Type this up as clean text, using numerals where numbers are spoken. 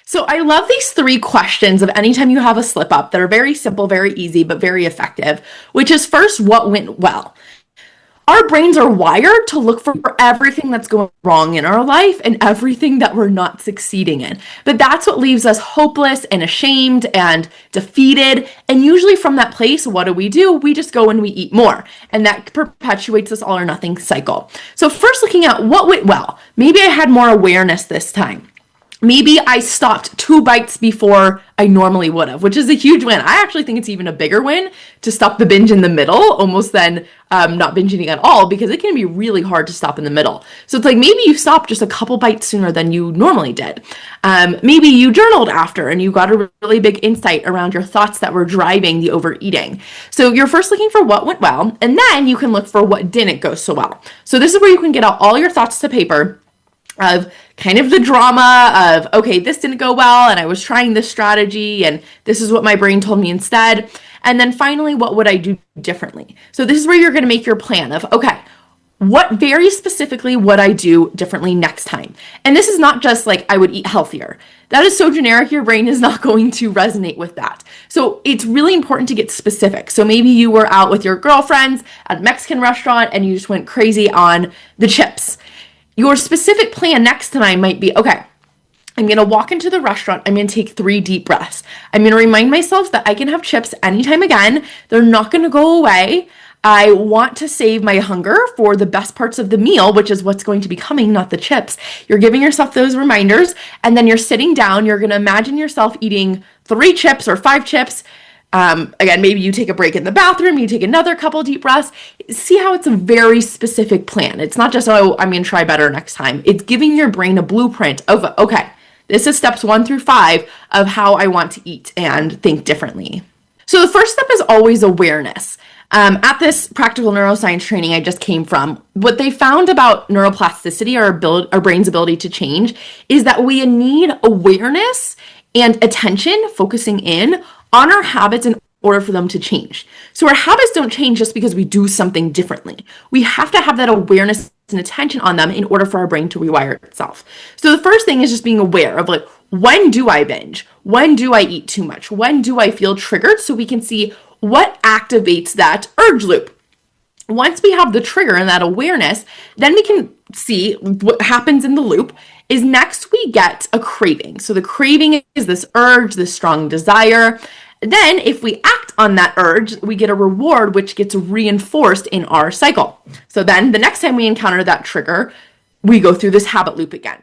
So I love these three questions of anytime you have a slip up that are very simple, very easy, but very effective, which is first, what went well? Our brains are wired to look for everything that's going wrong in our life and everything that we're not succeeding in. But that's what leaves us hopeless and ashamed and defeated. And usually from that place, what do? We just go and we eat more. And that perpetuates this all or nothing cycle. So first looking at what went well. Maybe I had more awareness this time. Maybe I stopped 2 bites before I normally would have, which is a huge win. I actually think it's even a bigger win to stop the binge in the middle, almost than not binge eating at all, because it can be really hard to stop in the middle. So it's like maybe you stopped just a couple bites sooner than you normally did. Maybe you journaled after and you got a really big insight around your thoughts that were driving the overeating. So you're first looking for what went well, and then you can look for what didn't go so well. So this is where you can get out all your thoughts to paper of kind of the drama of, okay, this didn't go well and I was trying this strategy and this is what my brain told me instead. And then finally, what would I do differently? So this is where you're going to make your plan of, okay, what very specifically would I do differently next time? And this is not just like I would eat healthier. That is so generic, your brain is not going to resonate with that. So it's really important to get specific. So maybe you were out with your girlfriends at a Mexican restaurant and you just went crazy on the chips. Your specific plan next time might be, okay, I'm going to walk into the restaurant. I'm going to take 3 deep breaths. I'm going to remind myself that I can have chips anytime again. They're not going to go away. I want to save my hunger for the best parts of the meal, which is what's going to be coming, not the chips. You're giving yourself those reminders, and then you're sitting down. You're going to imagine yourself eating 3 chips or 5 chips. Again, maybe you take a break in the bathroom, you take another couple deep breaths. See how it's a very specific plan. It's not just, oh, I'm going to try better next time. It's giving your brain a blueprint of, okay, this is steps 1 through 5 of how I want to eat and think differently. So the first step is always awareness. At this practical neuroscience training I just came from, what they found about neuroplasticity, our brain's ability to change, is that we need awareness and attention, focusing in on our habits in order for them to change. So our habits don't change just because we do something differently. We have to have that awareness and attention on them in order for our brain to rewire itself. So the first thing is just being aware of, like, when do I binge? When do I eat too much? When do I feel triggered? So we can see what activates that urge loop. Once we have the trigger and that awareness, then we can see what happens in the loop is next we get a craving. So the craving is this urge, this strong desire. Then if we act on that urge, we get a reward, which gets reinforced in our cycle. So then the next time we encounter that trigger, we go through this habit loop again.